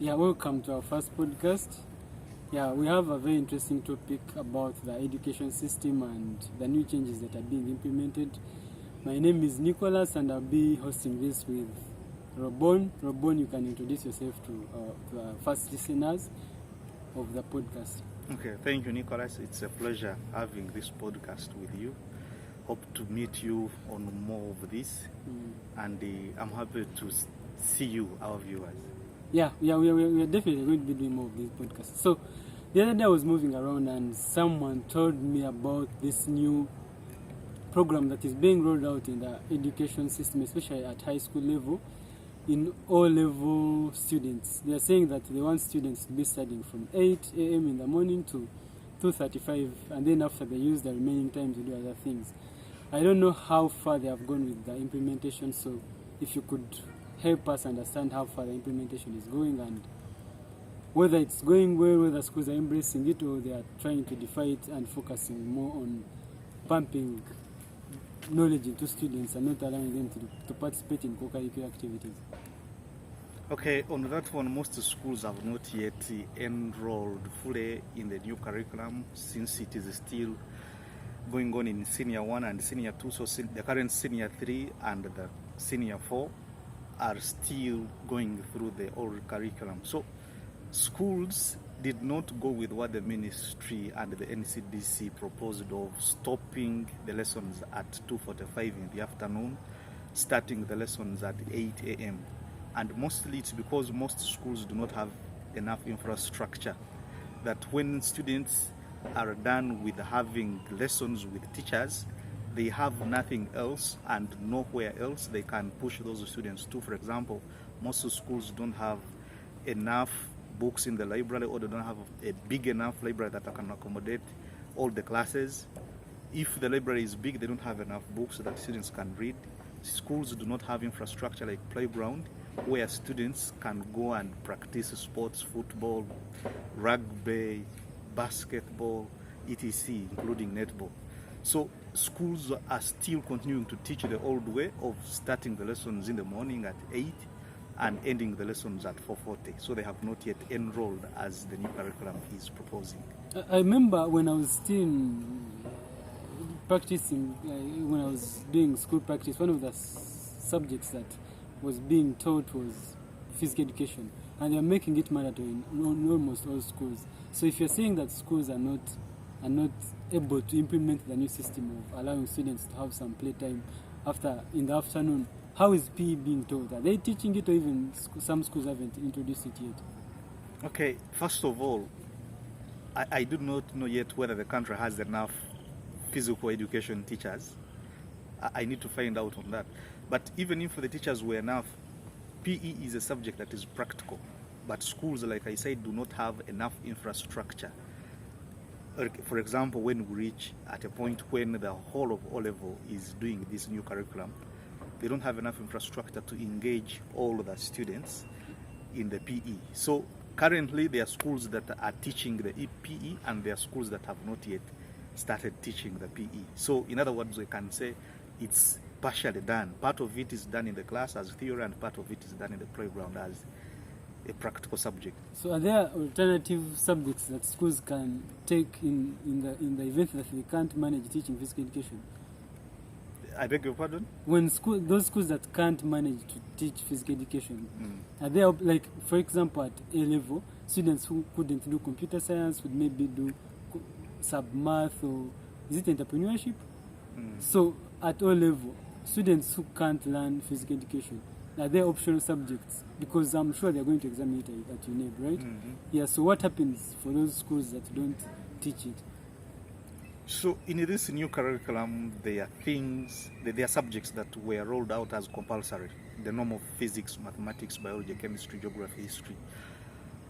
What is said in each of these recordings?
Yeah, welcome to our first podcast. Yeah, we have a very interesting topic about the education system and the new changes that are being implemented. My name is Nicholas and I'll be hosting this with Rabwon. Rabwon, you can introduce yourself to our first listeners of the podcast. Okay, thank you, Nicholas. It's a pleasure having this podcast with you. Hope to meet you on more of this, and I'm happy to see you, our viewers. Yeah, we are definitely going to be doing more of these podcasts. So, the other day I was moving around and someone told me about this new program that is being rolled out in the education system, especially at high school level, in all-level students. They are saying that they want students to be studying from 8 a.m. in the morning to 2:35, and then after they use the remaining time to do other things. I don't know how far they have gone with the implementation, so if you could help us understand how far the implementation is going and whether it's going well, whether schools are embracing it or they are trying to defy it and focusing more on pumping knowledge into students and not allowing them to participate in co-curricular activities. Okay, on that one, most schools have not yet enrolled fully in the new curriculum since it is still going on in Senior 1 and Senior 2. So the current Senior 3 and the Senior 4 are still going through the old curriculum. So schools did not go with what the ministry and the NCDC proposed of stopping the lessons at 2:45 in the afternoon, starting the lessons at 8 a.m. And mostly it's because most schools do not have enough infrastructure, that when students are done with having lessons with teachers, they have nothing else and nowhere else they can push those students to. For example, most schools don't have enough books in the library, or they don't have a big enough library that can accommodate all the classes. If the library is big, they don't have enough books that students can read. Schools do not have infrastructure like playground where students can go and practice sports, football, rugby, basketball, etc., including netball. So schools are still continuing to teach the old way of starting the lessons in the morning at 8 and ending the lessons at 4:40. So they have not yet enrolled as the new curriculum is proposing. I remember when I was still practicing, when I was doing school practice, one of the subjects that was being taught was physical education, and they're making it mandatory in almost all schools. So if you're saying that schools are not able to implement the new system of allowing students to have some playtime in the afternoon, how is PE being taught? Are they teaching it, or even some schools haven't introduced it yet? Okay, first of all, I do not know yet whether the country has enough physical education teachers. I need to find out on that. But even if the teachers were enough, PE is a subject that is practical. But schools, like I said, do not have enough infrastructure. For example, when we reach at a point when the whole of O-level is doing this new curriculum, they don't have enough infrastructure to engage all the students in the PE. So currently there are schools that are teaching the PE and there are schools that have not yet started teaching the PE. So in other words, we can say it's partially done. Part of it is done in the class as theory and part of it is done in the playground as a practical subject. So are there alternative subjects that schools can take in the event that they can't manage teaching physical education? I beg your pardon? When those schools that can't manage to teach physical education, are there, like, for example, at A level, students who couldn't do computer science would maybe do sub-math, or is it entrepreneurship? So at O level, students who can't learn physical education, are there optional subjects? Because I'm sure they're going to examine it at UNEB, right? Yeah, so what happens for those schools that don't teach it? So in this new curriculum, there are subjects that were rolled out as compulsory. The normal physics, mathematics, biology, chemistry, geography, history.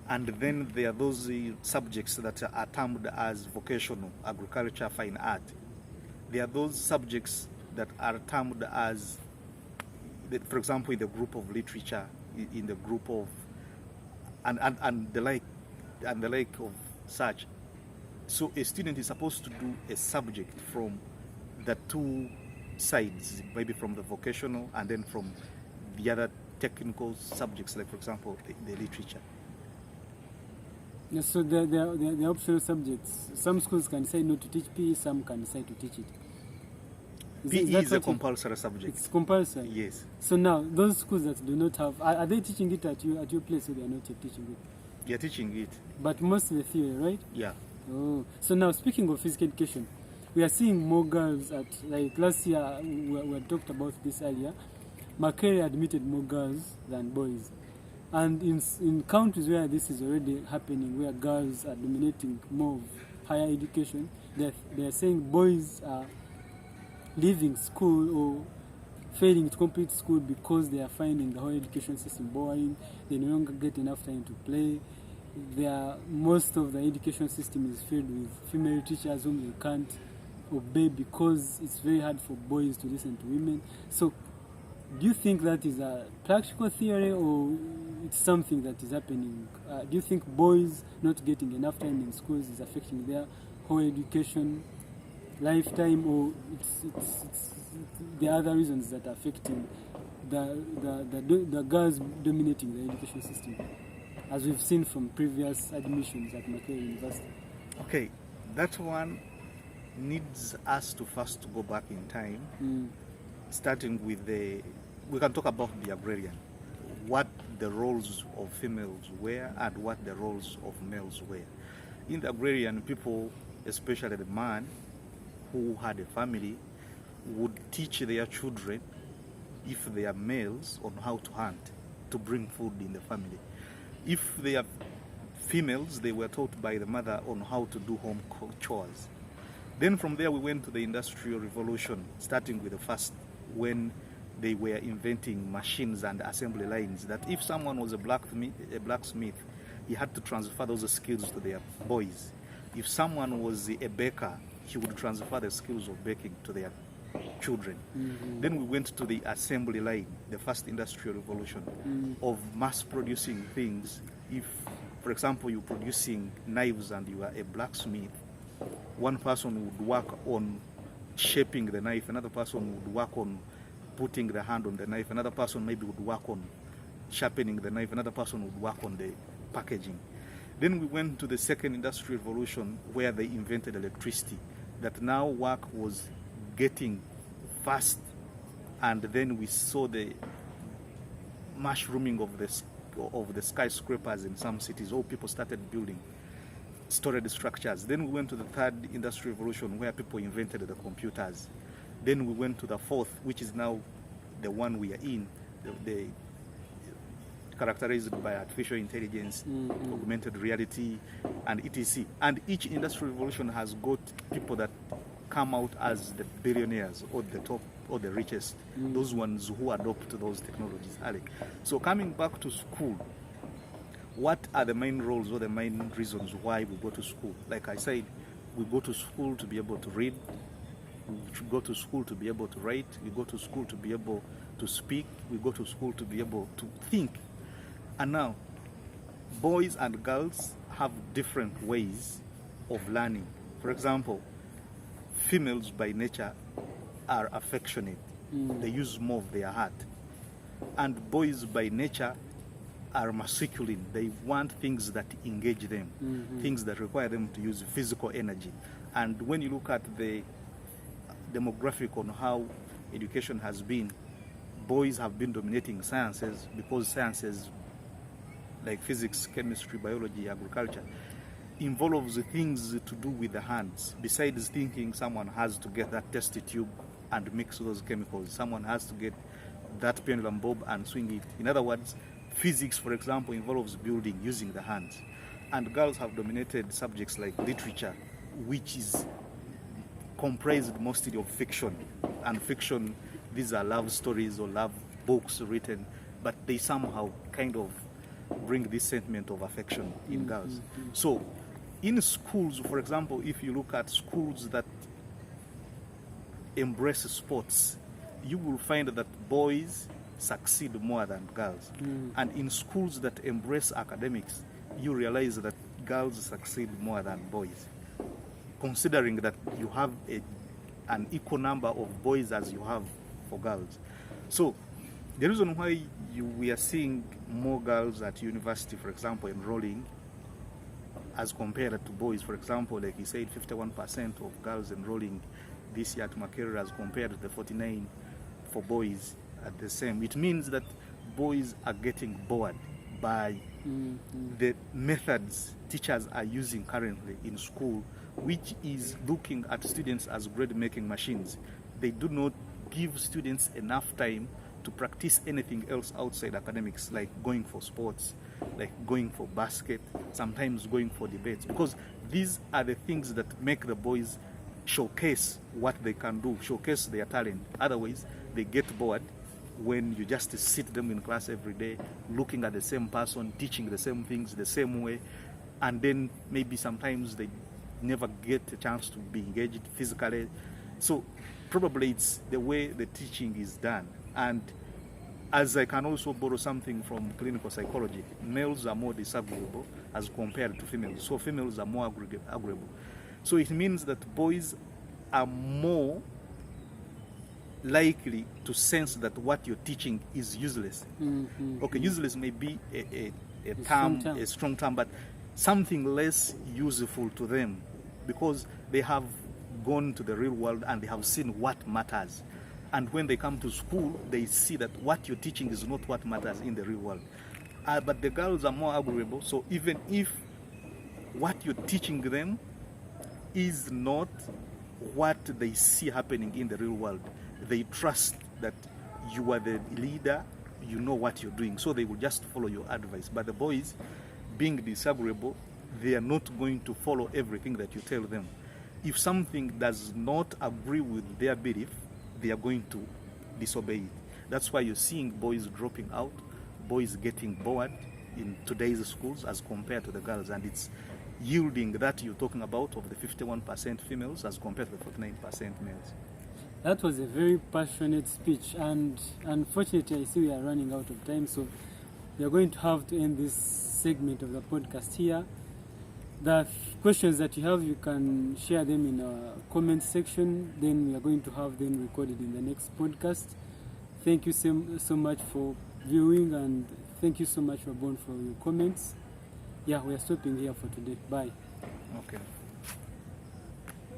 And then there are those subjects that are termed as vocational, agriculture, fine art. There are those subjects that are termed as, for example, in the group of literature, in the group of, and the like of such. So a student is supposed to do a subject from the two sides, maybe from the vocational and then from the other technical subjects, like for example the literature. Yeah, so the optional subjects. Some schools can decide not to teach PE, some can decide to teach it. PE is a what compulsory subject. It's compulsory. Yes. So now, those schools that do not have, are they teaching it at your place, or they are not yet teaching it? They are teaching it. But mostly the theory, right? Yeah. Oh, so now speaking of physical education, we are seeing more girls at, like last year, we talked about this earlier. Makerere admitted more girls than boys. And in countries where this is already happening, where girls are dominating more of higher education, they are saying boys are leaving school or failing to complete school because they are finding the whole education system boring. They no longer get enough time to play. Most of the education system is filled with female teachers whom they can't obey because it's very hard for boys to listen to women. So do you think that is a practical theory, or it's something that is happening? Do you think boys not getting enough time in schools is affecting their whole education lifetime, or it's the other reasons that are affecting the girls dominating the education system, as we've seen from previous admissions at Makerere University? Okay, that one needs us to first go back in time, starting with we can talk about the agrarian, what the roles of females were and what the roles of males were. In the agrarian, people, especially the man who had a family, would teach their children, if they are males, on how to hunt to bring food in the family. If they are females, they were taught by the mother on how to do home chores. Then from there we went to the Industrial Revolution, starting with the first, when they were inventing machines and assembly lines, that if someone was a blacksmith, he had to transfer those skills to their boys. If someone was a baker, he would transfer the skills of baking to their children. Then we went to the assembly line, the first industrial revolution, of mass producing things. If, for example, you're producing knives and you are a blacksmith, one person would work on shaping the knife, another person would work on putting the hand on the knife, another person maybe would work on sharpening the knife, another person would work on the packaging. Then we went to the second industrial revolution, where they invented electricity, that now work was getting fast, and then we saw the mushrooming of the skyscrapers in some cities. All people started building storage structures. Then we went to the third industrial revolution, where people invented the computers. Then we went to the fourth, which is now the one we are in, the characterized by artificial intelligence, augmented reality, and etc. And each industrial revolution has got people that come out as the billionaires or the top or the richest, those ones who adopt those technologies early. So coming back to school, what are the main roles or the main reasons why we go to school? Like I said, we go to school to be able to read, we go to school to be able to write, we go to school to be able to speak, we go to school to be able to think. And now, boys and girls have different ways of learning. For example, females by nature are affectionate. They use more of their heart. And boys by nature are masculine. They want things that engage them, things that require them to use physical energy. And when you look at the demographic on how education has been, boys have been dominating sciences, because sciences like physics, chemistry, biology, agriculture involves things to do with the hands. Besides thinking, someone has to get that test tube and mix those chemicals. Someone has to get that pendulum bob and swing it. In other words, physics, for example, involves building using the hands. And girls have dominated subjects like literature, which is comprised mostly of fiction. And fiction, these are love stories or love books written, but they somehow kind of bring this sentiment of affection in girls. So in schools, for example, if you look at schools that embrace sports, you will find that boys succeed more than girls. And in schools that embrace academics, you realize that girls succeed more than boys, considering that you have an equal number of boys as you have for girls. So the reason why we are seeing more girls at university, for example, enrolling, as compared to boys. For example, like he said, 51% of girls enrolling this year at Makerere as compared to the 49 for boys at the same. It means that boys are getting bored by the methods teachers are using currently in school, which is looking at students as grade-making machines. They do not give students enough time to practice anything else outside academics, like going for sports, like going for basket, sometimes going for debates, because these are the things that make the boys showcase what they can do, showcase their talent. Otherwise, they get bored when you just sit them in class every day, looking at the same person, teaching the same things the same way, and then maybe sometimes they never get a chance to be engaged physically. So probably it's the way the teaching is done. And as I can also borrow something from clinical psychology, males are more disagreeable as compared to females. So females are more agreeable. So it means that boys are more likely to sense that what you're teaching is useless. Okay, useless may be a strong term, but something less useful to them, because they have gone to the real world and they have seen what matters. And when they come to school, they see that what you're teaching is not what matters in the real world. But the girls are more agreeable, so even if what you're teaching them is not what they see happening in the real world, they trust that you are the leader, you know what you're doing, so they will just follow your advice. But the boys, being disagreeable, they are not going to follow everything that you tell them. If something does not agree with their belief, they are going to disobey it. That's why you're seeing boys dropping out, boys getting bored in today's schools as compared to the girls, and it's yielding that you're talking about of the 51% females as compared to the 49% males. That was a very passionate speech, and unfortunately I see we are running out of time, so we are going to have to end this segment of the podcast here. The questions that you have, you can share them in our comment section, then we are going to have them recorded in the next podcast. Thank you so much for viewing, and thank you so much, Rabwon, for your comments. Yeah, we are stopping here for today. Bye. Okay.